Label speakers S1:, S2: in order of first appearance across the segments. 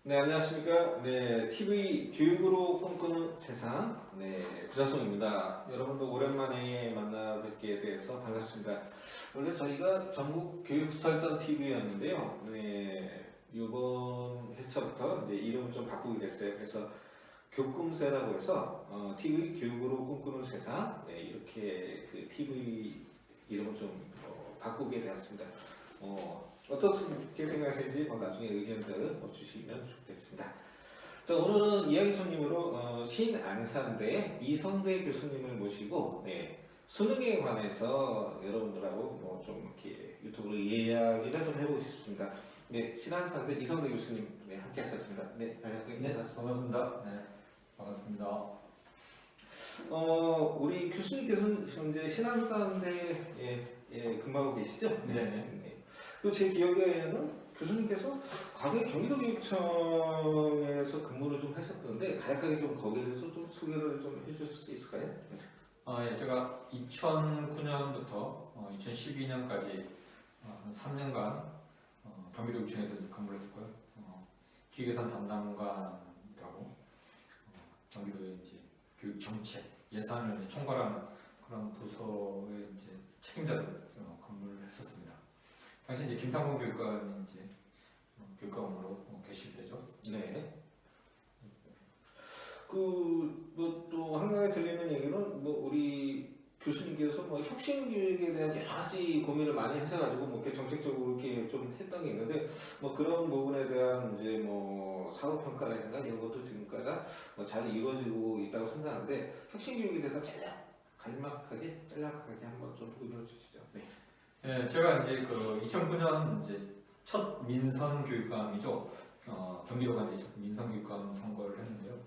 S1: 네, 안녕하십니까. 네, TV 교육으로 꿈꾸는 세상. 네, 구자송입니다. 여러분도 오랜만에 만나 뵙게 돼서 반갑습니다. 원래 저희가 전국 교육설전 TV였는데요. 네, 이번 회차부터 이제 이름을 좀 바꾸게 됐어요. 그래서 교꿈세라고 해서 TV 교육으로 꿈꾸는 세상. 네, 이렇게 그 TV 이름을 좀 바꾸게 되었습니다. 어떻게 생각하시는지 나중에 의견들 주시면 좋겠습니다. 자, 오늘은 이야기 손님으로 신안산대 이성대 교수님을 모시고 수능에 관해서 여러분들하고 좀 이렇게 유튜브로 이야기를 좀 해보고 싶습니다. 네, 신안산대 이성대 교수님 함께 하셨습니다. 네,
S2: 반갑습니다. 네, 반갑습니다.
S1: 우리 교수님께서는 현재 신안산대에 근무하고 계시죠?
S2: 네.
S1: 그 제 기억에는 교수님께서 과거에 경기도교육청에서 근무를 좀 하셨던데 간략하게 좀 거기에 대해서 좀 소개를 좀 해주실 수 있을까요?
S2: 예, 제가 2009년부터 2012년까지 한 3년간 경기도교육청에서 근무를 했었고요. 기획예산 담당관이라고 경기도의 이제 교육 정책 예산을 총괄하는 그런 부서의 이제 책임자로 근무를 했었습니다. 당시 이제 김상봉 교육감이 이제 교육감으로 계실때죠.
S1: 네. 또 한간에 들리는 얘기는 우리 교수님께서 혁신 교육에 대한 여러 가지 고민을 많이 하셔가지고 이렇게 정책적으로 이렇게 좀 했던 게 있는데 그런 부분에 대한 이제 사업 평가라든가 이런 것도 지금까지 잘 이루어지고 있다고 생각하는데 혁신 교육에 대해서 간략하게 한번 좀 의견을 주시죠. 네.
S2: 네, 제가 이제 그 2009년 이제 첫 민선 교육감이죠. 경기도가 이제 민선 교육감 선거를 했는데요.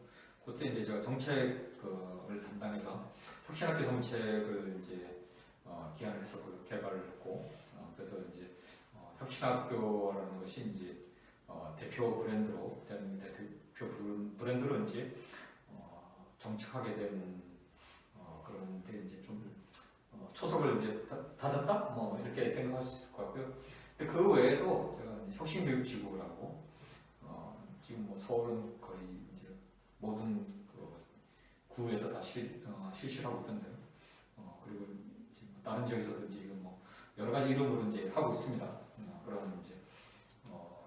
S2: 그때 이제 제가 정책을 담당해서 혁신학교 정책을 이제 기한을 했었고요, 개발을 했고, 그래서 이제 혁신학교라는 것이 이제 대표 브랜드로 이제 정착하게 된 그런 데 이제 좀 초석을 이제 다졌다? 이렇게 생각할 수 있을 것 같고요. 그 외에도 제가 혁신교육지구라고 지금 서울은 거의 이제 모든 구에서 다 실시를 하고 있던데요. 그리고 이제 다른 지역에서도 지금 여러 가지 이름으로 이제 하고 있습니다. 그런 이제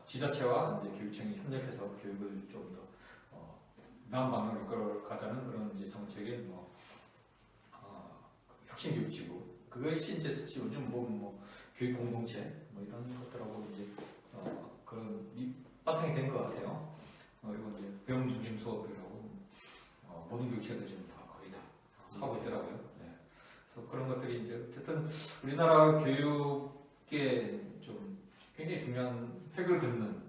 S2: 지자체와 이제 교육청이 협력해서 교육을 좀 더 나은 방향으로 이끌어가자는 그런 이제 정책의 혁신교육지구, 그것이 이제 요즘 교육 공동체 이런 것들하고 이제 그런 바탕이 된 것 같아요. 그리고 이제 배움 중심 수업이라고 모든 교육체들 지금 다 거의 다 하고 있더라고요. 네. 그래서 그런 것들이 이제 어쨌든 우리나라 교육에 좀 굉장히 중요한 획을 긋는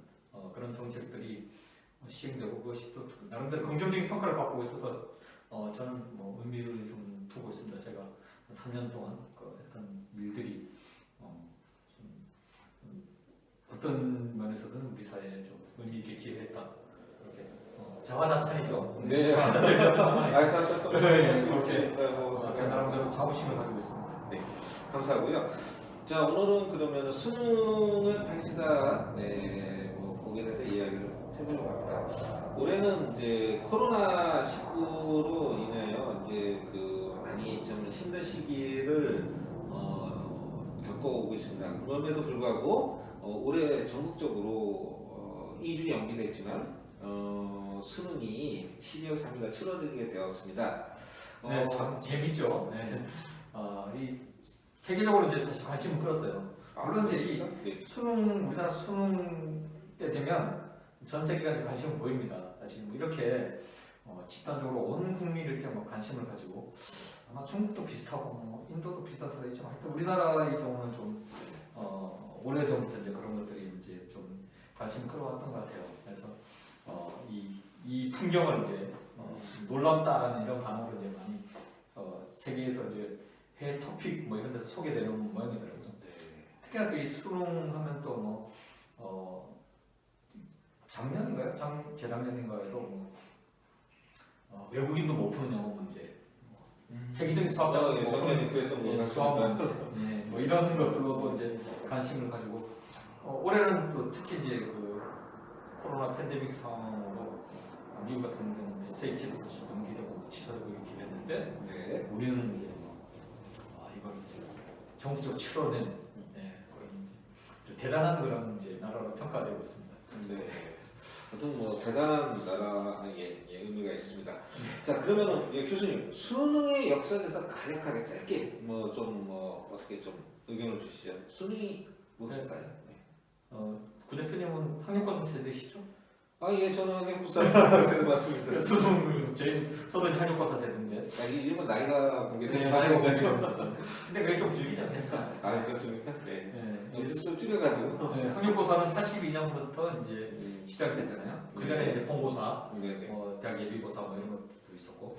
S2: 그런 정책들이 시행되고 그것이 또 나름대로 긍정적인 평가를 받고 있어서 저는 의미를 좀 두고 있습니다. 제가 3년 동안 했던 일들이 어떤 면에서든 우리 사회에 좀 의미 있게 기여했다. 이렇게 자화자찬이죠.
S1: 네.
S2: 자화자찬이죠. 이렇게 제 나름대로 자부심을 가지고 있습니다.
S1: 네, 감사하고요. 자, 오늘은 그러면 수능을 펼치다 거기에 대해서 이야기를 해보려고 합니다. 올해는 이제 코로나19로 인하여 이제 많이 좀 힘든 시기를 겪어오고 있습니다. 그럼에도 불구하고 올해 전국적으로 2주 연기됐지만 수능이 12월 3일날 치러지게 되었습니다.
S2: 네, 참 재밌죠. 네. 이 세계적으로 이제 사실 관심을 끌었어요. 물론 이제 이 우리나라 수능 때 되면 전 세계가 이제 관심을 보입니다. 사실 이렇게 집단적으로 온 국민이 이렇게 관심을 가지고 아마 중국도 비슷하고 인도도 비슷한 사례 있지만 하여튼 우리나라의 경우는 좀 오래전부터 이제 그런 것들이 이제 좀 관심을 끌어왔던 것 같아요. 그래서 이 풍경을 이제 놀랍다라는 이런 단어로 이제 많이 세계에서 이제 해외 토픽 이런 데서 소개되는 모양이더라고요. 특히나 이 수능하면 또 작년인가요? 재작년인가에도 외국인도 못 푸는 영어 문제, 세계적인 수학자도 못 푸는 수학 문제, 이런 것들로도 이제 관심을 가지고 올해는 또 특히 이제 코로나 팬데믹 상황으로 미국 같은 경우는 SAT도 사실 연기되고 취소되고 이렇게 됐는데
S1: 네.
S2: 우리는 이제 이걸 이제 정부적으로 치러낸 그런 이제 대단한 그런 이제 나라로 평가되고 있습니다.
S1: 네. 아무튼 뭐 대단한 나라의 의미가 있습니다. 자 그러면은 교수님 수능의 역사에서 간략하게 짧게 뭐 좀 어떻게 좀 의견을 주시죠. 수능이 무엇일까요? 네.
S2: 구 대표님은 학력고사 세대시죠?
S1: 아예 저는 한국사 세대 맞습니다.
S2: 수능 저도 이제 학력고사 세대인데.
S1: 이름은 나이가 공개되는
S2: 나이가 공개되는 근데 그게 좀 길긴 괜찮아요.
S1: 아 그렇습니까? 네.
S2: 네.
S1: 좀 줄여가지고.
S2: 네, 학력고사는 82년부터 이제 시작이 됐잖아요. 그 전에
S1: 네.
S2: 이제 본고사,
S1: 네네.
S2: 대학 예비고사 뭐 이런 것도 있었고,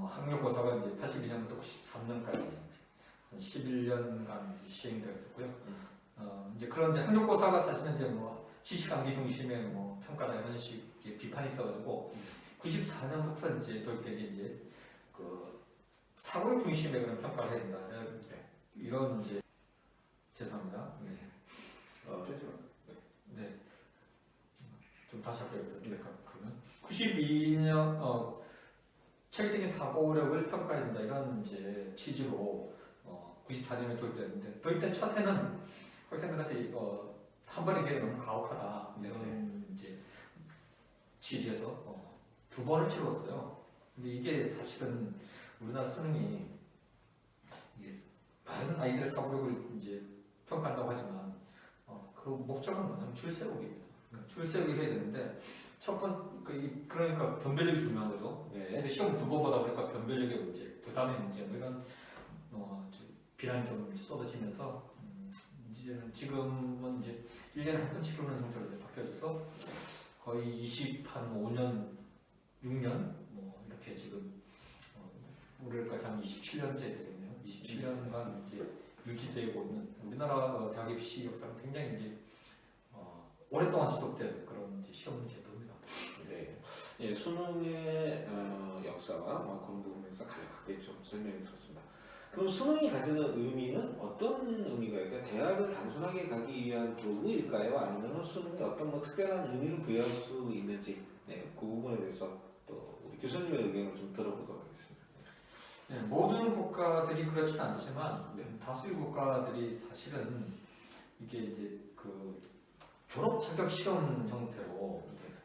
S2: 학력고사가 이제 82년부터 93년까지 11년간 시행되었었고요. 이제 그런 이제 학력고사가 사실은 이제 뭐 지식암기 중심의 뭐 평가다 이런 식의 비판이 있어가지고 94년부터 이제 도입된 게 이제 그 사고의 중심의 그런 평가를 해야 된다. 이런 이제 죄송합니다. 네. 네. 좀 다시 할게요. 그러면 92년 체계적인 사고력을 평가해야 된다 이런 이제 취지로 94년에 도입됐는데 도입된 첫 해는 학생들한테 한 번에 기회가 너무 가혹하다 이런 이제 취지에서 두 번을 치렀어요. 근데 이게 사실은 우리나라 수능이 이게 많은 아이들의 사고력을 이제 평가한다고 하지만 그 목적은 뭐냐면 줄 세우기입니다. 그러니까 줄 세우기를 해야 되는데 그러니까 변별력이 중요한 거죠.
S1: 네.
S2: 근데 시험 두 번 보다 보니까 변별력의 문제, 부담의 문제 뭐 이런 비난이 좀 쏟아지면서 지금은 이제 1년에 한 번 치르는 형태로 이제 바뀌어져서 거의 25년, 6년 뭐 이렇게 지금 올해까지 한 27년째 되겠네요. 27년간 이제 유지되고 있는 우리나라 대학 입시 역사는 굉장히 이제 오랫동안 지속된 그런 이제 시험 제도입니다.
S1: 네. 예, 수능의 역사와 그런 부분에서 간략하게 좀 설명이 들었습니다. 그럼 수능이 가지는 의미는 어떤 의미가 있을까요? 대학을 단순하게 가기 위한 도구일까요? 아니면 수능에 어떤 특별한 의미를 부여할 수 있는지 그 부분에 대해서 또 우리 교수님의 의견을 좀 들어보도록 하겠습니다.
S2: 네, 모든 국가들이 그렇진 않지만 다수의 국가들이 사실은 이게 이제 그 졸업 자격 시험 형태로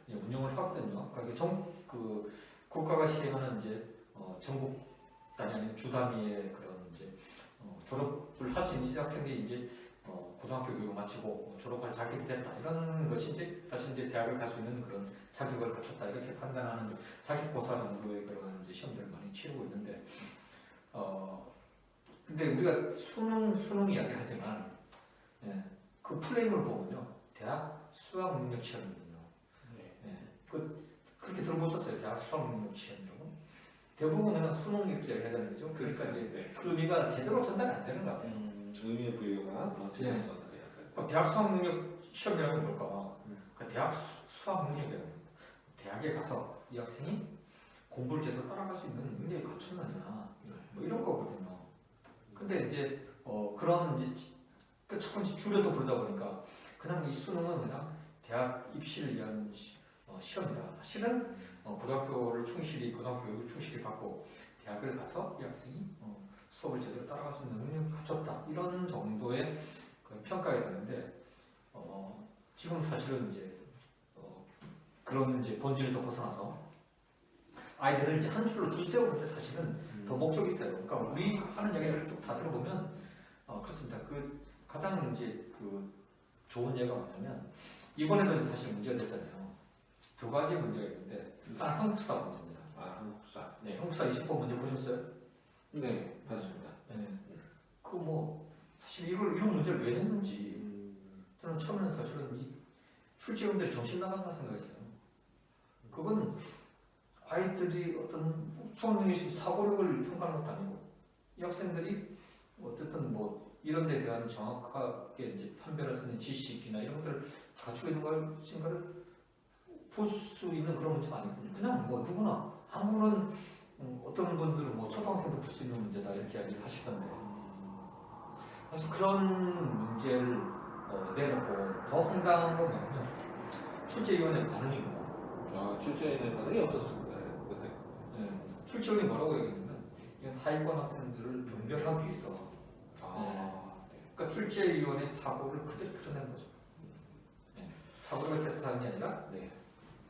S2: 운영을 하거든요. 그러니까 국가가 시행하는 이제 전국 단위 아니면 주 단위의 그런 이제 졸업을 할 수 있는 학생들이 이제 고등학교 교육을 마치고 졸업할 자격이 됐다 이런 것이 이제 다시 이제 대학을 갈 수 있는 그런 자격을 갖췄다 이렇게 판단하는 자격고사 정도의 그런 이제 시험들을 많이 치르고 있는데 근데 우리가 수능 이야기하지만 그 프레임을 보면요 대학 수학 능력 시험이거든요. 그렇게 들어보셨어요? 대학 수학 능력 시험이라고? 대부분은 수능 이렇게 얘기하잖아요, 그죠? 그러니까 이제 그 의미가 제대로 전달이 안 되는 것 같아요.
S1: 의미의 부여가 제대로 전달이
S2: 대학 수학 능력 시험이라는 게 뭘까? 그 대학 수학 능력이라는 거. 대학에 가서 이 학생이 공부를 제대로 따라갈 수 있는 능력이 갖췄느냐, 뭐 이런 거거든요. 근데 이제 그런 이제 자꾸 줄여서 부르다 보니까 그냥 이 수능은 그냥 대학 입시를 위한 시험이다. 사실은 고등학교 교육을 충실히 받고 대학을 가서 이 학생이 수업을 제대로 따라갈 수 있는 능력을 갖췄다. 이런 정도의 평가가 되는데 지금 사실은 이제 그런 이제 본질에서 벗어나서 아이들을 이제 한 줄로 줄 세우는데 사실은 더 목적이 있어요. 그러니까 우리 하는 이야기를 쭉 다 들어보면 그렇습니다. 그 가장 이제 그 좋은 예가 뭐냐면 이번에도 사실 문제가 됐잖아요. 두 가지 문제가 있는데 하나 한국사 문제입니다.
S1: 한국사.
S2: 네, 한국사 20번 문제 보셨어요?
S1: 네, 맞습니다.
S2: 네. 그 뭐 사실 이런 문제를 왜 냈는지 저는 처음에는 사실은 이 출제위원들이 정신 나간다 생각했어요. 그건 아이들이 어떤 수학 능력이 사고력을 평가하는 것도 아니고 이 학생들이 어쨌든 뭐 이런 데 대한 정확하게 이제 판별할 수 있는 지식이나 이런 것들을 갖추고 있는 것인가를 볼 수 있는 그런 문제가 아니거든요. 그냥 뭐 누구나 아무런 어떤 분들은 뭐 초등학생도 풀 수 있는 문제다 이렇게 이야기를 하시던데 그래서 그런 문제를 내놓고 더 황당한 건 뭐냐면 출제위원회 반응입니다.
S1: 출제인의 반응이 어떻습니까? 그때.
S2: 출제위원이 뭐라고 얘기했냐면 이건 하위권 학생들을 변별하기 위해서 그러니까 출제위원회 사고를 그대로 드러낸 거죠. 사고를 테스트하는 게 아니라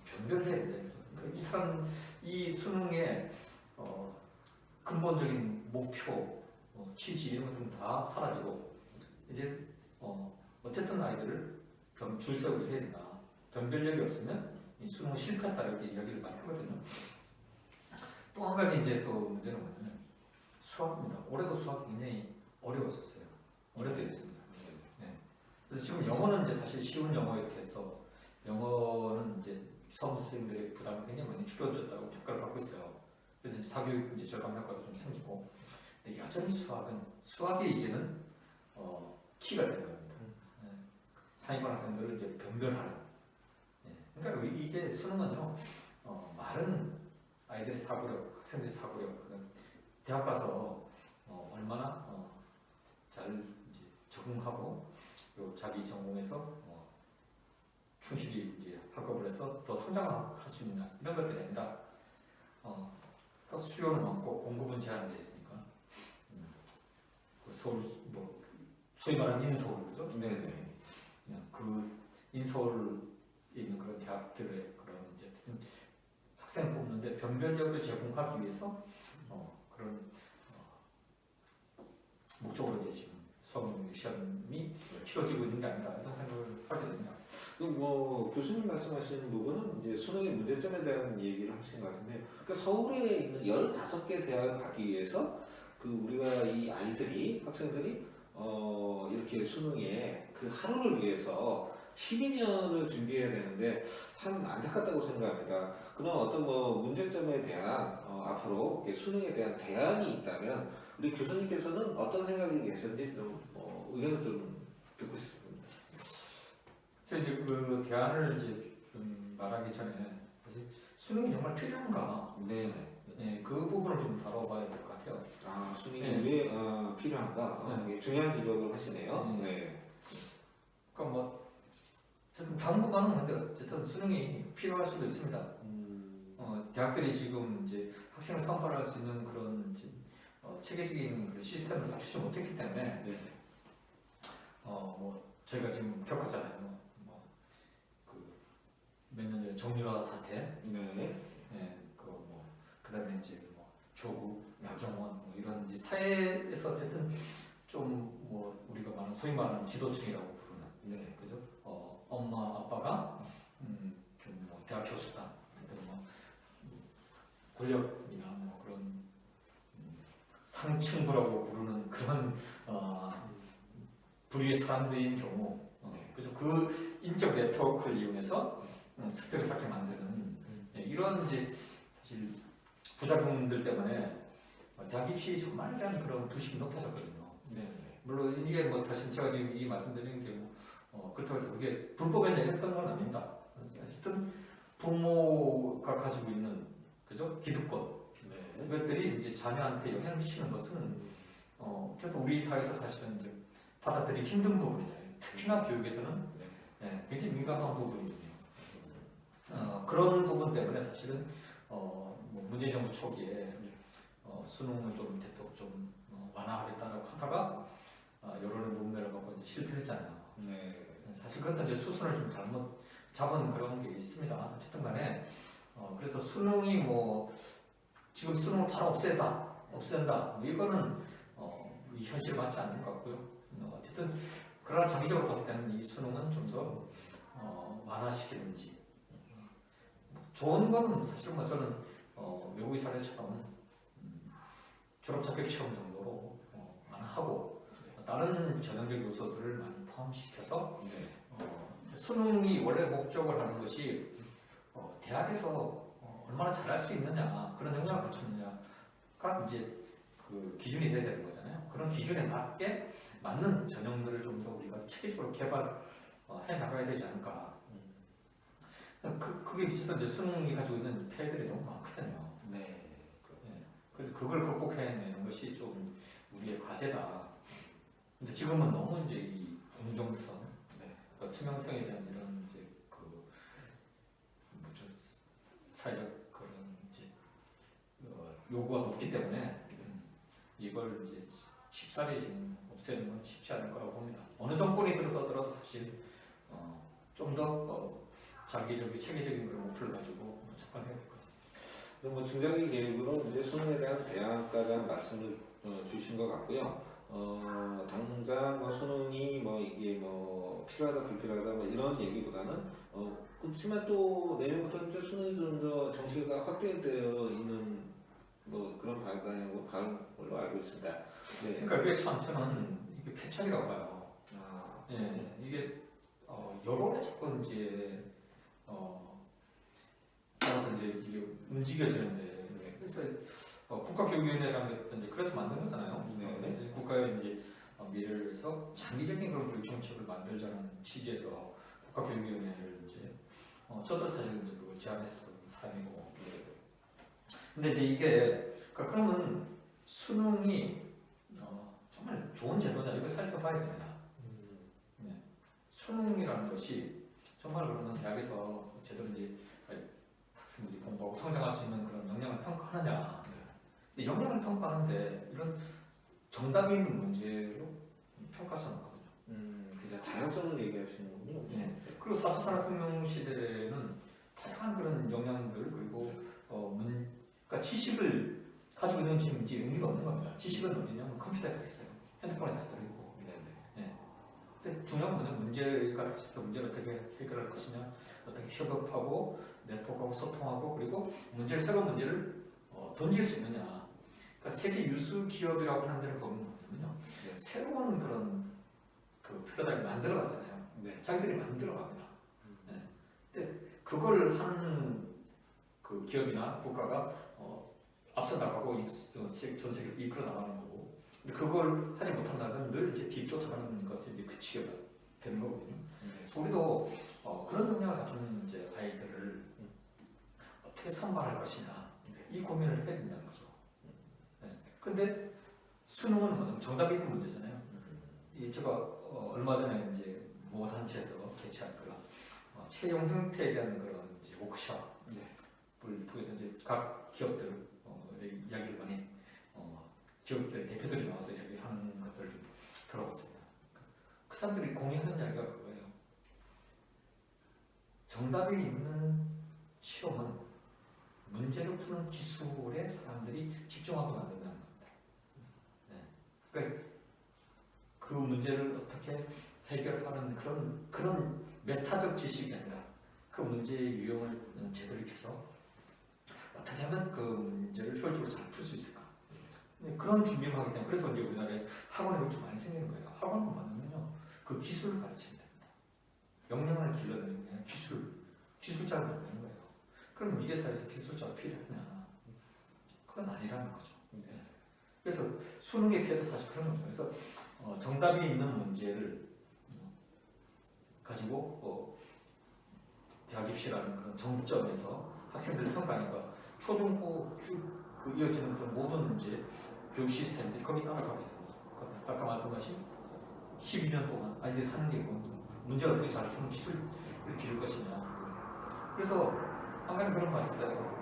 S2: 변별을 해야 된다. 이 사람 이 수능의 근본적인 목표, 취지 이런 것들은 다 사라지고 이제 어쨌든 아이들을 줄세우게 해야 된다. 변별력이 없으면 이 수능은 실패했다 이렇게 이야기를 많이 하거든요. 또 한 가지 이제 또 문제는 뭐냐면 수학입니다. 올해도 수학 굉장히 어려웠었어요. 어렵겠습니다. 그래서 지금 영어는 이제 사실 쉬운 영어 이렇게 해서 영어는 이제 수험생들의 부담을 굉장히 많이 줄여줬다고 평가를 받고 있어요. 그래서 이제 사교육 이제 절감 효과도 좀 생기고, 근데 여전히 수학이 이제는 키가 되는 겁니다. 상위권 학생들을 이제 변별하는. 그러니까 이게 수능은요, 많은 아이들의 사고력, 학생들의 사고력, 대학 가서 얼마나 잘 이제 적응하고 또 자기 전공에서 충실히 이제 학업을 해서 더 성장할 수 있느냐 이런 것들이 아니라 그러니까 수요는 많고 공급은 제한되어 있으니까 그 서울 뭐 소위 말하는 인서울 그죠?
S1: 네네.
S2: 그냥 그 인서울에 있는 그런 대학들의 그런 이제 학생을 뽑는데 변별력을 제공하기 위해서 그런 목적으로 이제 지금 수학 시험이 치러지고 있는 게 아닌가 이런 생각을 하게 됩니다.
S1: 뭐 교수님 말씀하시는 부분은 이제 수능의 문제점에 대한 얘기를 하신 것 같은데, 그러니까 서울에 있는 15개 대학을 가기 위해서 그 우리가 이 아이들이 학생들이 이렇게 수능에 그 하루를 위해서 12년을 준비해야 되는데 참 안타깝다고 생각합니다. 그런 어떤 뭐 문제점에 대한 앞으로 수능에 대한 대안이 있다면 우리 교수님께서는 어떤 생각이 계셨는지 좀 의견을 좀 듣고 싶습니다.
S2: 그래서 이제 그 대안을 이제 좀 말하기 전에 사실 수능이 정말 필요한가?
S1: 네네.
S2: 그 부분을 좀 다뤄봐야 될 것 같아요.
S1: 수능이 왜 필요한가? 중요한 지적을 하시네요.
S2: 그러니까 뭐 당분간은 근데 어쨌든 수능이 필요할 수도 있습니다. 대학들이 지금 이제 학생을 선발할 수 있는 그런 이제, 체계적인 그 시스템을 갖추지 못했기 때문에 뭐 저희가 지금 겪었잖아요. 몇 년 전에 정유라 사태, 그다음에 이제 뭐 조국, 나경원 뭐 이런 이제 사회에서 어쨌든 좀 뭐 우리가 말하는 소위 말하는 지도층이라고 부르는, 그죠? 엄마 아빠가 좀 뭐 대학 교수다, 뭐 권력이나 뭐 그런 상층부라고 부르는 그런 부류의 사람들인 경우, 그죠? 그 인적 네트워크를 이용해서 스펙을 쌓게 만드는 이런 이제 사실 부작용들 때문에 대학 입시 정말 대한 그런 불식이 높아졌거든요. 물론 이게 뭐 사실 제가 지금 이 말씀드리는 게 그렇다고 해서 그게 불법에 내렸던 건 아닙니다. 어쨌든 부모가 가지고 있는 그죠 기득권 이것들이 이제 자녀한테 영향을 미치는 것은 어쨌든 우리 사회에서 사실은 이제 받아들이기 힘든 부분이잖아요. 특히나 교육에서는 굉장히 민감한 부분이거든요. 그런 부분 때문에 사실은 뭐 문재인 정부 초기에 수능을 좀 대폭 좀 완화하겠다고 하다가 여론의 문매를 받고 이제 실패했잖아요. 사실 그것도 이제 수순을 좀 잘못 잡은 그런 게 있습니다. 어쨌든 간에 그래서 수능이 뭐 지금 수능을 바로 없앤다 뭐 이거는 이 현실에 맞지 않는 것 같고요. 어쨌든 그러나 장기적으로 봤을 때는 이 수능은 좀 더 완화시키든지 좋은 건 사실 뭐 저는 외국의 사례처럼 졸업 자격 시험 정도로 완화하고 다른 전형적 요소들을 많이 포함시켜서 수능이 원래 목적을 하는 것이 대학에서 얼마나 잘할 수 있느냐 그런 영향을 미쳤느냐가 이제 그 기준이 돼야 되는 거잖아요. 그런 기준에 맞게 맞는 전형들을 좀 더 우리가 체계적으로 개발해 나가야 되지 않을까. 그게 비춰서 이제 수능이 가지고 있는 폐해들이 너무 많거든요. 그래서 그걸 극복해내는 것이 좀 우리의 과제다. 근데 지금은 너무 이제 이 공정성, 투명성에 대한 이런 이제 그 사회적 그런 이제 요구가 높기 때문에 이걸 이제 쉽사리 지금 없애는 건 쉽지 않을 거라고 봅니다. 어느 정권이 들어서더라도 사실 좀 더 장기적인 체계적인 그런 목표를 가지고 접근해야 될 것 같습니다.
S1: 뭐 중장기 계획으로 이제 수능에 대한 대안과에 대한 말씀을 주신 것 같고요. 당장 뭐 수능이 뭐 이게 뭐 필요하다 불필요하다 뭐 이런 얘기보다는 그렇지만 또 내년부터 이제 수능이 좀 더 정시가 확대되어 있는 뭐 그런 방향으로 가는 걸로 알고 있습니다. 네.
S2: 그러니까 그게 참 저는 이게 패착이라고 봐요.
S1: 아,
S2: 예, 이게 여러 개 자꾸 이제 따라서 이제 이게 움직여지는데 그래서 국가교육위원회라는 게 이제 그래서 만든 거잖아요.
S1: 네.
S2: 국가의 이제 미래를 위해서 장기적인 그런 교육 정책을 만들자는 취지에서 국가교육위원회를 이제 저도 사실 이제 그걸 제안했었던 사람이고. 근데 이제 이게 그러면 수능이 정말 좋은 제도냐 이걸 살펴봐야 됩니다. 수능이라는 것이 정말 그러면 대학에서 제대로 이제 학생들이 공부하고 성장할 수 있는 그런 역량을 평가하느냐. 근데 역량을 평가하는데 이런 정답이 있는 문제로 평가서는 하거든요.
S1: 그냥 다양성을 얘기하시는군요.
S2: 네. 그리고 4차 산업혁명 시대에는 다양한 그런 역량들 그리고 그러니까 지식을 가지고 있는 지금 이제 의미가 없는 겁니다. 지식은 어디냐면 컴퓨터에 다 있어요. 핸드폰에 다 들어있고. 근데 중요한 거는 문제가 닥쳤을 때 문제를 어떻게 해결할 것이냐, 어떻게 협업하고 네트워크하고 소통하고 그리고 새로운 문제를 던질 수 있느냐. 그러니까 세계 유수 기업이라고 하는 데를 보면 뭐냐면요, 새로운 그런 그 패러다임을 만들어가잖아요. 자기들이 만들어갑니다. 근데 그걸 하는 그 기업이나 국가가 앞서 나가고 전 세계를 이끌어 나가는 거고. 근데 그걸 하지 못한다면 늘 이제 뒤쫓아가는 것이 이제 그치게 되는 거거든요. 그래서 우리도 그런 역량을 갖춘 이제 아이들을 어떻게 선발할 것이냐 이 고민을 해야 된다는 거죠. 근데 수능은 뭐냐면 정답이 있는 문제잖아요. 이 제가 얼마 전에 이제 모 단체에서 개최한 그런 채용 형태에 대한 그런 이제 워크숍을 통해서 이제 각 기업들 이야기를 많이 기업들 대표들이 나와서 이야기하는 것들을 좀 들어봤습니다. 그 사람들이 공유하는 이야기가 그거예요. 정답이 있는 시험은 문제를 푸는 기술에 사람들이 집중하고 만든다는 겁니다. 그러니까 그 문제를 어떻게 해결하는 그런 메타적 지식이 아니라 그 문제의 유형을 제대로 익혀서 어떻게 하면 그 문제를 효율적으로 잘 풀 수 있을까? 그런 준비를 하기 때문에 그래서 이제 우리나라에 학원이 그렇게 많이 생기는 거예요. 학원은 뭐냐면요, 그 기술을 가르치면 됩니다. 역량을 길러내는 그냥 기술자를 만드는 거예요. 그럼 미래 사회에서 기술자가 필요하냐? 그건 아니라는 거죠. 그래서 수능의 피해도 사실 그런 거죠. 그래서 정답이 있는 문제를 가지고 대학 입시라는 그런 정점에서 학생들을 평가하니까 초중고 쭉 이어지는 그런 모든 이제 교육 시스템들이 거기 따라가게 되는 거죠. 아까 말씀하신 12년 동안 아이들이 하는 게 문제를 어떻게 잘 푸는 기술을 기를 것이냐. 그래서 한 가지 그런 말이 있어요.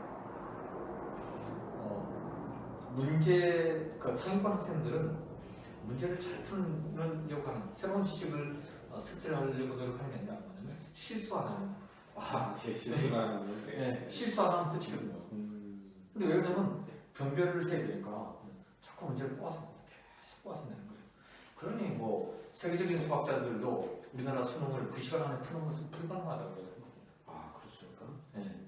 S2: 상위권 학생들은 문제를 잘 풀려고 하는 새로운 지식을 습득하려고 노력하는 게 아니라 뭐냐면 실수 안 하는
S1: 실수가 하는
S2: 실수 안 하면 끝이거든요. 근데 왜 그러냐면 변별을 해야 되니까 자꾸 문제를 계속 뽑아서 내는 거예요. 그러니 뭐 세계적인 수학자들도 우리나라 수능을 그 시간 안에 푸는 것은 불가능하다고 그러거든요.
S1: 아, 그렇습니까?
S2: 네.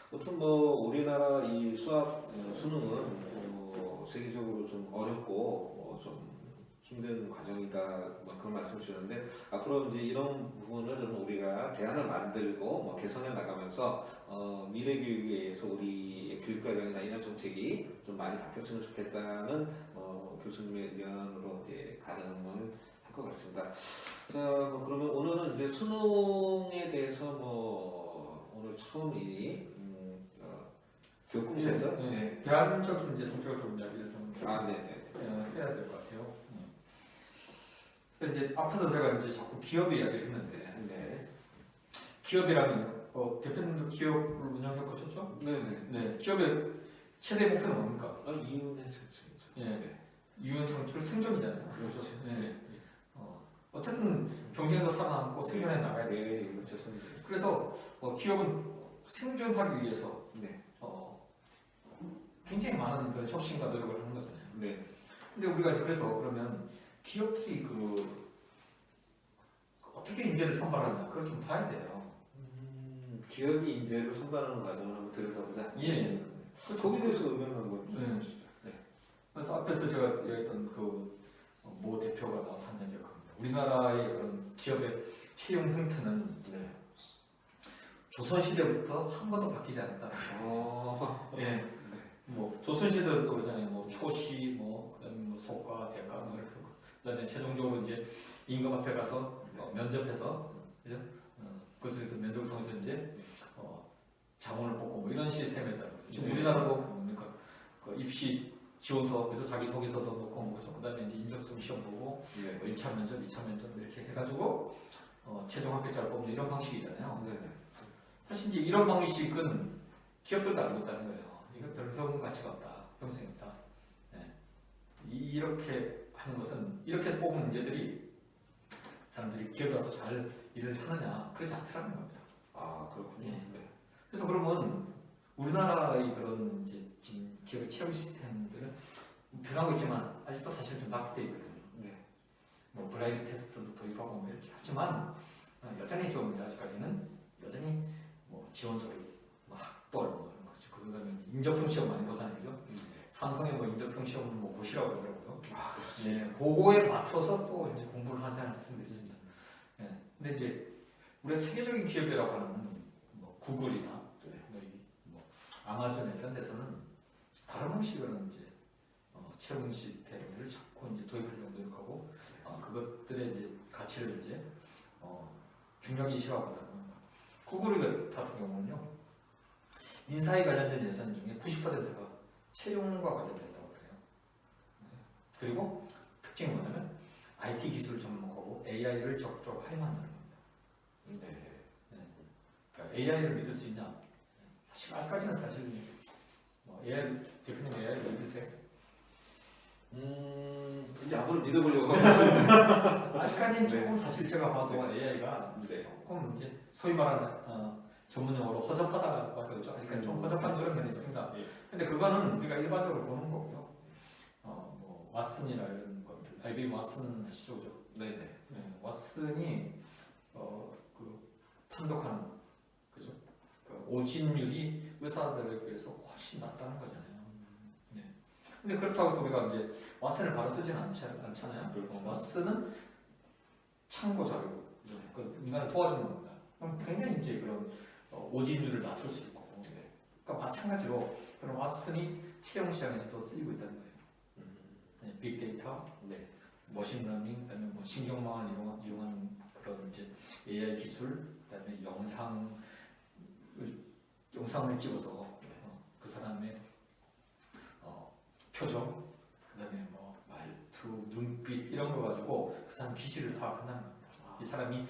S1: 보통 뭐 우리나라 이 수능은 세계적으로 좀 어렵고 좀 힘든 과정이다 뭐 그런 말씀을 주셨는데 앞으로 이제 이런 부분을 좀 우리가 대안을 만들고 뭐 개선해 나가면서 미래 교육에 의해서 우리 교육과정이나 이런 정책이 좀 많이 바뀌었으면 좋겠다는 교수님의 의견으로 이제 가능을 할 것 같습니다. 자, 뭐 그러면 오늘은 이제 수능에 대해서 뭐 오늘 처음이 교육공사죠?
S2: 네. 대안적인 이제 성격을 좀 이야기를 좀
S1: 네네.
S2: 해야 될 것 같아요. 이제 앞에서 제가 이제 자꾸 기업의 이야기를 했는데 기업이라면 대표님도 기업을 운영해 보셨죠?
S1: 네네.
S2: 네. 기업의 최대 목표는 뭡니까?
S1: 이윤의 성취죠.
S2: 예.
S1: 네.
S2: 이윤 성출 생존이잖아요.
S1: 그렇죠.
S2: 네. 어쨌든 경쟁에서 살아남고 생존해 나가야 돼요.
S1: 네, 이거 좋습니다.
S2: 그래서 기업은 생존하기 위해서
S1: 네.
S2: 굉장히 많은 그런 혁신과 노력을 하는 거잖아요.
S1: 네.
S2: 근데 우리가 이제 그래서 그러면 기업들이 어떻게 인재를 선발하냐 그걸 좀 봐야 돼요.
S1: 기업이 인재를 선발하는 과정을 한번 들여다보자.
S2: 예.
S1: 거기에 대해서 의견 한번
S2: 네.
S1: 해주시죠. 네.
S2: 그래서 앞에서 제가 얘기했던 모 대표가 나와서 한 얘기가 겁니다. 우리나라의 그런 기업의 채용 형태는
S1: 네.
S2: 조선시대부터 한 번도 바뀌지 않았다. 예. 뭐 조선시대도 그러잖아요. 뭐 초시, 그다음에 소과, 대가, 이렇게 그다음에 최종적으로 이제 임금 앞에 가서 면접해서 그죠? 그쪽에서 면접을 통해서 이제 장원을 뽑고 뭐 이런 시스템이었다. 지금
S1: 네.
S2: 우리나라도 뭡니까? 입시 지원서 그죠? 자기 소개서도 놓고 뭐 그다음에 이제 인적성 시험 보고
S1: 네.
S2: 1차 면접, 2차 면접 이렇게 해가지고 최종 합격자를 뽑는 이런 방식이잖아요.
S1: 네.
S2: 사실 이제 이런 방식은 기업들도 알고 있다는 거예요. 이거 별로 효용 가치가 없다, 형성이 없다. 네. 이렇게 하는 것은 이렇게 해서 뽑은 문제들이 사람들이 기업에 와서 잘 일을 하느냐 그렇지 않더라는 겁니다.
S1: 그렇군요.
S2: 예.
S1: 네.
S2: 그래서 그러면 우리나라의 그런 이제 지금 기업의 채용 시스템들은 변하고 있지만 아직도 사실 좀 낙후돼 있거든요.
S1: 네.
S2: 뭐 블라인드 테스트도 도입하고 뭐 이렇게 하지만 여전히 좀 아직까지는 여전히 뭐 지원서류, 학벌 뭐 이런 거죠. 그다음에 인적성 시험 많이 보잖아요, 그죠? 삼성의 뭐 인적성 시험은 뭐 보시라고 그러더라고요.
S1: 그렇습니다.
S2: 네, 그거에 맞춰서 또 이제 공부를 하는 사람들이 있습니다. 네. 근데 이제 우리가 세계적인 기업이라고 하는 뭐 구글이나 뭐 아마존 이런 데서는 다른 방식으로 이제 채용 시스템을 자꾸 이제 도입하려고 노력하고 그것들의 이제 가치를 이제 중요하게 인식하고 있다는 겁니다. 구글 같은 경우는요 인사에 관련된 예산 중에 90%가 채용과 관련된다고 그래요. 그리고 특징이 뭐냐면 IT 기술을 접목하고 AI를 적극적으로 활용한다는 겁니다. 그러니까 AI를 믿을 수 있냐? 사실 아직까지는 사실 AI 대표님 AI를 믿으세요?
S1: 이제 앞으로 믿어보려고 하고 있습니다.
S2: 아직까지는
S1: 네.
S2: 조금 사실 제가 봐도 AI가
S1: 네.
S2: 조금 이제 소위 말하는 전문 용어로 허접하다고 하죠. 그렇죠? 아직까지 좀 허접한 그런 면이 있습니다.
S1: 예.
S2: 근데 그거는 우리가 일반적으로 보는 거고요. 뭐 왓슨이나 이런 것들, IBM 왓슨 아시죠? 그죠?
S1: 네네.
S2: 네, 왓슨이 판독하는 그죠? 오진율이 의사들에 비해서 훨씬 낮다는 거잖아요. 네. 근데 그렇다고 해서 우리가 이제 왓슨을 바로 쓰지는 않잖아요.
S1: 그렇죠.
S2: 왓슨은 참고 자료, 그 인간을 도와주는 겁니다. 그럼 굉장히 이제 그런 오진율을 낮출 수 있고, 그러니까 마찬가지로 그런 왓슨이 채용 시장에서도 쓰이고 있다는 거예요. 네, 빅데이터,
S1: 네.
S2: 머신러닝, 그다음에 뭐 신경망을 이용한 그런 이제 AI 기술, 그다음에 영상을 찍어서 그 사람의 표정, 그다음에 뭐 말투, 눈빛 이런 거 가지고 그 사람 기질을 파악한다는 겁니다. 이 사람이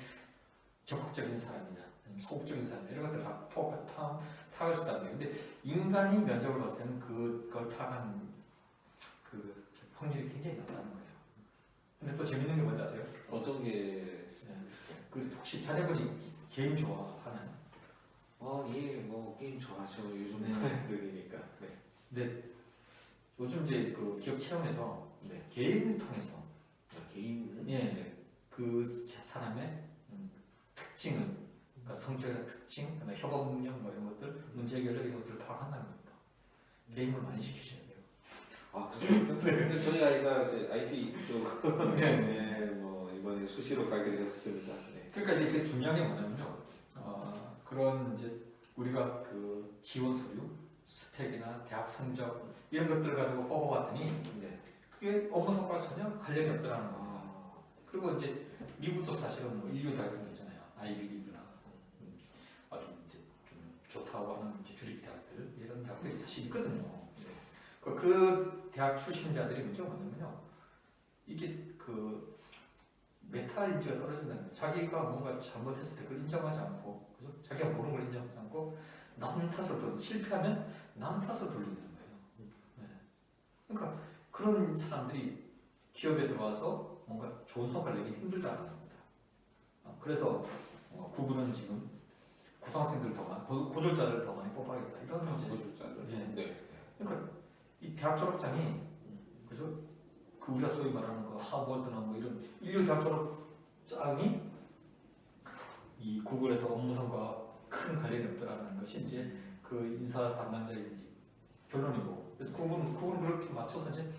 S2: 적극적인 사람이냐, 아니면 소극적인 사람이냐 이런 것들 다 파악할 수 있다는 거예요. 근데 인간이 면접을 봤을 때는 그걸 파악하는 그 확률이 굉장히 낮다는 거예요. 근데 또 재밌는 게 뭔지 아세요?
S1: 어떤 게?
S2: 그 혹시 자녀분이 게임 좋아하나요?
S1: 예, 뭐 게임 좋아하죠. 요즘
S2: 네.
S1: 애들이니까. 네.
S2: 근데 요즘 이제 그 기업 채용에서
S1: 네.
S2: 게임을 통해서
S1: 게임.
S2: 예, 그 사람의 특징을, 그러니까 성격이나 특징, 그다음에 협업 능력 뭐 이런 것들, 문제 해결력 이런 것들을 파악한다는 겁니다. 게임을 많이 시키셔야 돼요.
S1: 그렇죠. 네. 저희 아이가 이제 IT 쪽.
S2: 네.
S1: 네. 뭐 이번에 수시로 가게 되었습니다. 네.
S2: 그러니까 이제 그게 중요한 게 뭐냐면요. 그런 이제 우리가 그 지원 서류, 스펙이나 대학 성적 이런 것들을 가지고 뽑아봤더니
S1: 네.
S2: 그게 업무 성과와 전혀 관련이 없더라는 겁니다. 그리고 이제 미국도 사실은 뭐 인류 대학교 있잖아요. 아이비리그나 아주 이제 좀 좋다고 하는 이제 주립 대학들 이런 대학들이 사실 있거든요. 그 대학 출신자들이 문제가 뭐냐면요. 이게 그 메타 인지가 떨어진다는 거예요. 자기가 뭔가 잘못했을 때 그걸 인정하지 않고, 그죠? 자기가 모르는 걸 인정하지 않고 남 탓을 돌리고, 실패하면 남 탓을 돌리는 거예요. 네. 그러니까 그런 사람들이 기업에 들어와서 뭔가 좋은 성과를 내기 힘들다는 겁니다. 그래서 구글은 지금 고등학생들 더 많이, 고졸자를 더 많이 뽑아야겠다 이런 이제
S1: 고졸자들.
S2: 예.
S1: 네.
S2: 그러니까 이 대학 졸업장이 그죠? 그 우리가 소위 말하는 그 하버드나 뭐 이런 인류 대학 졸업장이 이 구글에서 업무 성과와 큰 관련이 없더라는 것이 이제 그 인사 담당자의 이제 결론이고, 그래서 구글은 그렇게 맞춰서 이제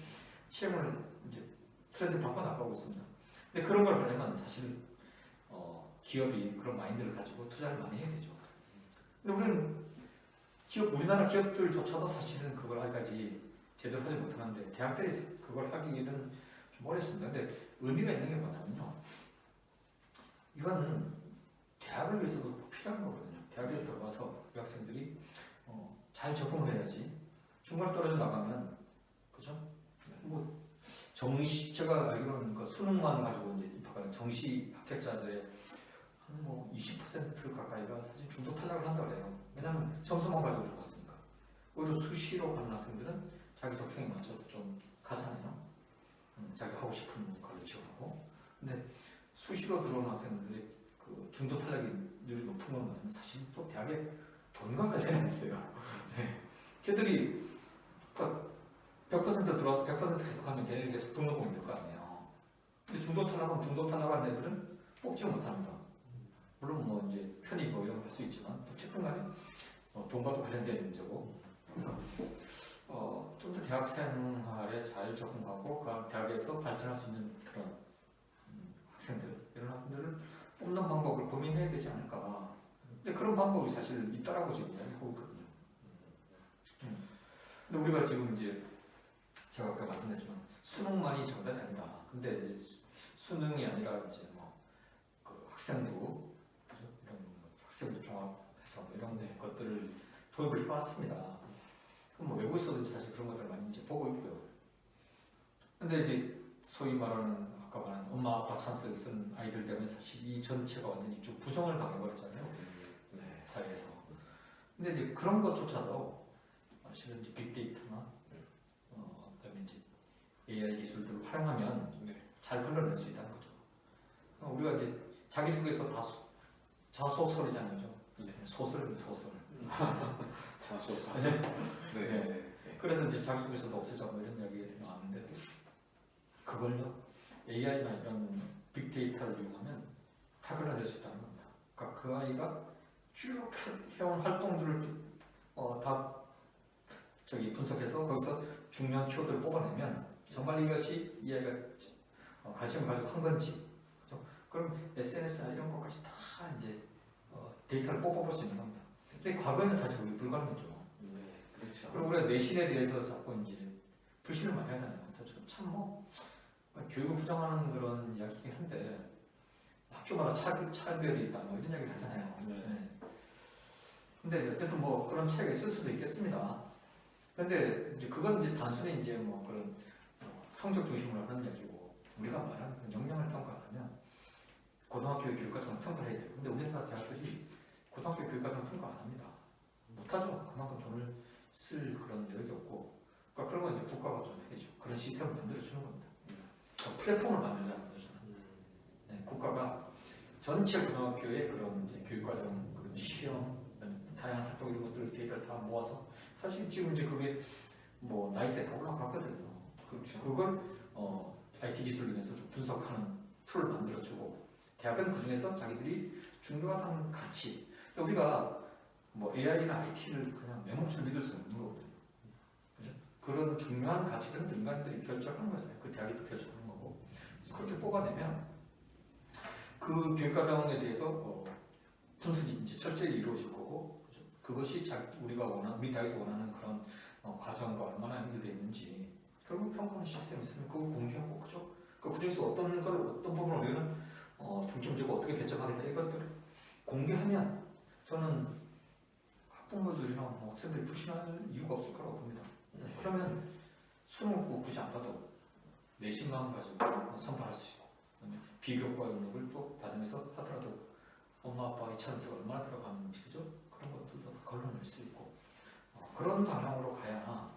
S2: 채용을 이제 트렌드 바꿔 나가고 있습니다. 근데 그런 걸 하려면 사실 기업이 그런 마인드를 가지고 투자를 많이 해야 되죠. 근데 우리는 우리나라 기업들조차도 사실은 그걸 아직까지 제대로 하지 못하는데 대학들에서 그걸 하기에는 좀 어렵습니다. 근데 의미가 있는 게 뭐냐면요. 이건 대학을 위해서도 꼭 필요한 거거든요. 대학에 들어가서 우리 학생들이 잘 적응을 해야지. 중간에 떨어져 나가면 그죠? 뭐 제가 알기로는 그 수능만 가지고 이제 입학하는 정시 합격자들의 한 뭐 20% 가까이가 사실 중도 탈락을 한다고 해요. 왜냐하면 점수만 가지고 들어갔으니까. 오히려 수시로 가는 학생들은 자기 적성에 맞춰서 좀 가잖아요. 자기 하고 싶은 걸 지원하고. 근데 수시로 들어오는 학생들이 그 중도 탈락률이 높은 건 뭐냐면 사실 또 대학에 돈과 관련이 있어요. 네. 걔들이 100% 들어와서 100% 계속하면 걔네들이 계속 등록하면 될 거 아니에요. 근데 중도 탈락한 애들은 뽑지 못합니다. 물론 뭐 이제 편입 뭐 이런 거 할 수 있지만 어쨌든 간에 돈과도 관련된 문제고, 그래서 좀 더 대학 생활에 잘 적응하고 그 대학에서 발전할 수 있는 그런 학생들, 이런 학생들을 뽑는 방법을 고민해야 되지 않을까. 근데 그런 방법이 사실 있다라고 지금 이야기하고 있거든요. 근데 우리가 지금 이제 제가 아까 말씀드렸지만 수능만이 정답이 아니다. 근데 이제 수능이 아니라 이제 그 학생부, 그죠? 이런 학생부 종합해서 이런 것들을 도입을 해왔습니다. 그럼 외국에서도 사실 그런 것들을 많이 이제 보고 있고요. 근데 이제 소위 말하는 아까 말한 엄마 아빠 찬스를 쓴 아이들 때문에 사실 이 전체가 완전히 좀 부정을 당해버렸잖아요. 네, 사회에서. 근데 이제 그런 것조차도 사실은 이제 빅데이터나 그다음에 이제 AI 기술들을 활용하면 잘 걸러낼 수 있다는 거죠. 우리가 이제 자기소개서 다 자소설이잖아요. 네. 소설.
S1: 자소서.
S2: 네. 그래서 이제 자기소개서도 없애자고 이런 이야기가 나왔는데 그걸요 AI나 이런 빅데이터를 이용하면 다 걸러낼 수 있다는 겁니다. 그러니까 그 아이가 쭉 해온 활동들을 다 분석해서 거기서 중요한 키워드를 뽑아내면 정말 이것이 이 아이가 관심을 가지고 한 건지, 그렇죠? 그럼 SNS나 이런 것까지 다 이제 데이터를 뽑아볼 수 있는 겁니다. 근데 과거에는 사실 우리 불가능했죠.
S1: 네, 그렇죠.
S2: 그리고 우리가 내신에 대해서 자꾸 이제 불신을 많이 하잖아요. 참 교육을 부정하는 그런 이야기긴 한데 학교마다 차별이 있다 뭐 이런 이야기를 하잖아요. 네. 근데 어쨌든 뭐 그런 차이가 있을 수도 있겠습니다. 근데 이제 그건 이제 단순히 이제 뭐 그런 성적 중심으로 하는 이야기고, 우리가 말하는 역량을 평가하면 고등학교의 교육과정을 평가해야 돼요. 근데 우리나라 대학들이 고등학교 교육과정을 평가 안 합니다. 못하죠. 그만큼 돈을 쓸 그런 여력이 없고, 그러니까 그런 건 이제 국가가 좀 해야죠. 그런 시스템을 만들어 주는 겁니다. 그러니까 플랫폼을 만들자는 거죠. 네, 국가가 전체 고등학교의 그런 이제 교육과정, 그런 시험, 다양한 활동 이런 것들을 데이터를 다 모아서, 사실 지금 이제 그게 뭐 나이스에 다 올라갔거든요. 그렇죠. 그걸 IT 기술을 통해서 좀 분석하는 툴을 만들어주고, 대학은 그 중에서 자기들이 중요하다는 가치. 우리가 뭐 AI나 IT를 그냥 내 몫을 믿을 수 없는 거거든요. 그죠? 그런 중요한 가치들은 인간들이 결정하는 거잖아요. 그 대학이 또 결정하는 거고. 그렇게 뽑아내면 그 교육과정에 대해서 분석이 이제 철저히 이루어질 거고, 그죠? 그것이 우리가 우리 대학에서 원하는 그런 과정과 얼마나 연결되어 있는지 결국 평가하는 시스템이 있으면 그걸 공개하고, 그죠? 그 중에서 어떤 부분을 우리는 중점 주고 어떻게 배점하겠다 이것들을 공개하면 저는 학부모들이나 학생들이 불신할 이유가 없을 거라고 봅니다. 그러면 수능 꼭 굳이 안 봐도 내신만 가지고 선발할 수 있고, 그다음에 비교과 영역을 또 받으면서 하더라도 엄마 아빠의 찬스가 얼마나 들어가는지 그죠? 그런 것들도 걸러낼 수 있고 그런 방향으로 가야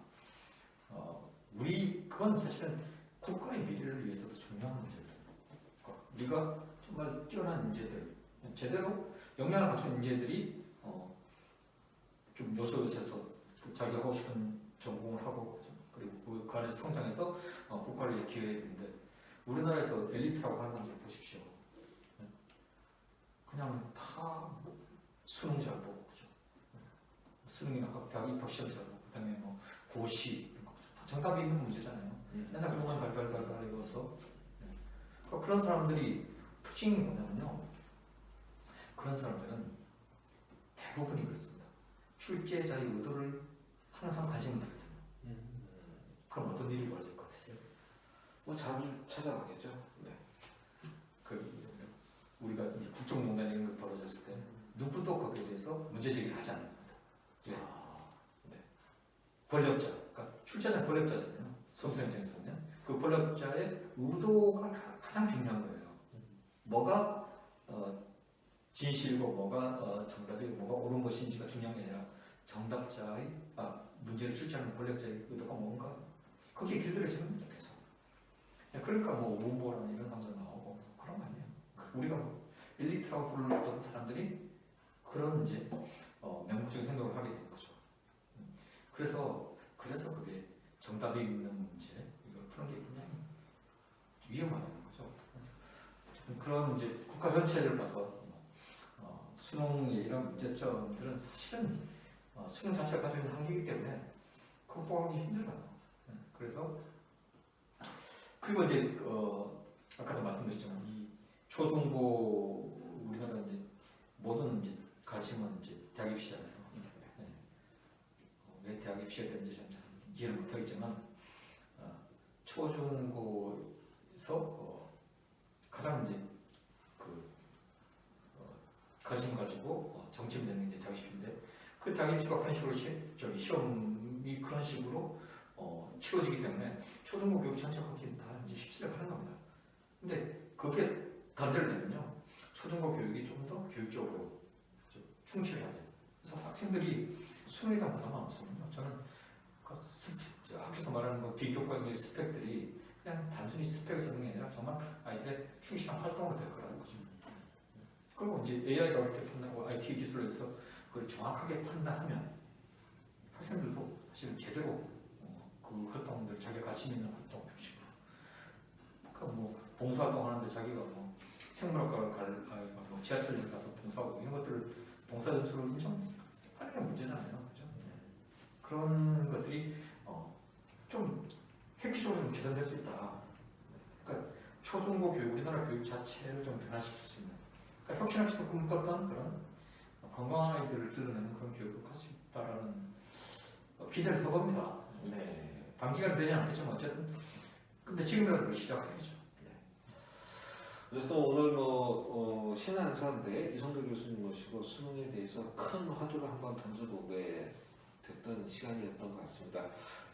S2: 우리 그건 사실은 국가의 미래를 위해서도 중요한 문제들. 우리가 정말 뛰어난 인재들, 제대로 역량을 갖춘 인재들이 좀 요소에서 자기 하고 싶은 전공을 하고 그리고 그 안에서 성장해서 국가를 위해서 기여해야 되는데 우리나라에서 엘리트라고 하는 사람들 보십시오. 그냥 다 수능 잘 보고 그죠? 수능이나 대학 입학 시험 잘 보고 그다음에 뭐 고시 이런 거 다 정답이 있는 문제잖아요. 맨날 그것만 발발발발 외워서 그런 사람들이 특징이 뭐냐면요. 그런 사람들은 대부분이 그렇습니다. 출제자의 의도를 항상 관심을 두거든요. 그럼 어떤 일이 벌어질 것 같으세요?
S1: 뭐 답을 찾아가겠죠. 네.
S2: 우리가 이제 국정농단 이런 게 벌어졌을 때 누구도 거기에 대해서 문제 제기를 하지 않는 겁니다. 네. 네. 권력자, 그러니까 출제자는 권력자잖아요. 수험생 입장에서는 그 권력자의 의도가 가장 중요한 거예요. 뭐가 진실이고 뭐가 정답이고 뭐가 옳은 것인지가 중요한 게 아니라 정답자의 문제를 출제하는 권력자의 의도가 뭔가 거기에 길들여지는 겁니다. 계속. 그러니까 뭐 우보라는 이런 사람도 나오고 그런 거 아니에요. 우리가 뭐 엘리트라고 불렀던 사람들이 그런 이제 명목적인 행동을 하게 되는 거죠. 그래서 그게 정답이 있는 문제 이걸 푸는 게 굉장히 위험하다는 거죠. 그래서 그런 이제 국가 전체를 봐서 수능의 이런 문제점들은 사실은 수능 자체가 가지고 있는 한계이기 때문에 극복하기 힘들어요. 그래서 그리고 이제 아까도 말씀드렸지만 이 초중고 우리나라 이제 모든 이제 가르침은 이제 대학 입시잖아요. 네. 왜 대학 입시가 되는지 잘 이해를 못하겠지만 초중고에서 가장 이제 관심 가지고 정치를 내는 게 대학 입시인데 그 대학 입시가 그런 식으로 시험이 그런 식으로 치러지기 때문에 초중고 교육 전체가 거기에 다 이제 휩쓸려 가는 겁니다. 근데 그게 단절되면요 초중고 교육이 좀 더 교육적으로 충실해야 돼요. 그래서 학생들이 수능에 대한 부담은 없으면요 저는 학교에서 말하는 뭐 비교과 영역 스펙들이 그냥 단순히 스펙을 쓰는 게 아니라 정말 아이들의 충실한 활동으로 될 거라는 거죠. 그리고 이제 AI가 어떻게 판단하고 IT 기술에서 그걸 정확하게 판단하면 학생들도 사실은 제대로 그 활동들 자기가 관심 있는 활동 중심으로 그러니까 뭐 봉사활동 하는데 자기가 뭐 생물학과를 뭐 지하철역 가서 봉사하고 이런 것들을 봉사 점수로 인정하는 게 문제잖아요. 그죠? 그런 것들이 좀 획기적으로 좀 개선될 수 있다. 그러니까 초중고 교육, 우리나라 교육 자체를 좀 변화시킬 수 있는 그러니까 혁신학에서 꿈꿨던 그런 건강한 아이들을 길러내는 그런 교육을 할 수 있다라는 기대를 해봅니다.
S1: 네.
S2: 단기간 되지 않겠지만 어쨌든 근데 지금이라도 그걸 시작해야죠.
S1: 어쨌든 오늘 뭐 신한사인데 이성돌 교수님 모시고 수능에 대해서 큰 화두를 한번 던져보게 됐던 시간이었던 것 같습니다.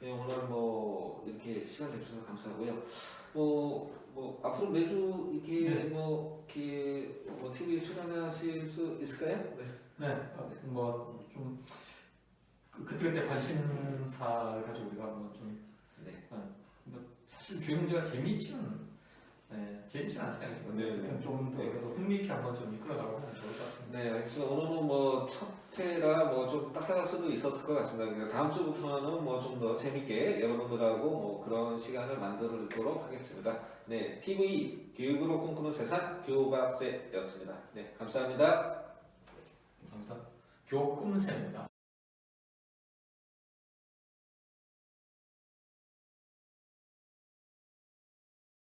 S1: 예, 오늘 뭐 이렇게 시간 내주셔서 감사하고요. 뭐 앞으로 매주 이렇게 뭐 TV에 출연하실 수 있을까요?
S2: 네, 뭐좀 그때 관심사를 가지고 우리가 뭐좀 사실 교육 문제가 재미있지는 않잖아요.
S1: 네.
S2: 좀 더 그래도 흥미있게 한번 좀 이끌어가고 하면 좋을 것 같습니다.
S1: 네, 알겠습니다. 오늘은 뭐 첫 회라 뭐 좀 딱딱할 수도 있었을 것 같습니다. 그러니까 다음 주부터는 뭐 좀 더 재밌게 여러분들하고 뭐 그런 시간을 만들도록 하겠습니다. 네, TV 교육으로 꿈꾸는 세상 교바세였습니다. 네, 감사합니다.
S2: 감사합니다. 교꿈새입니다.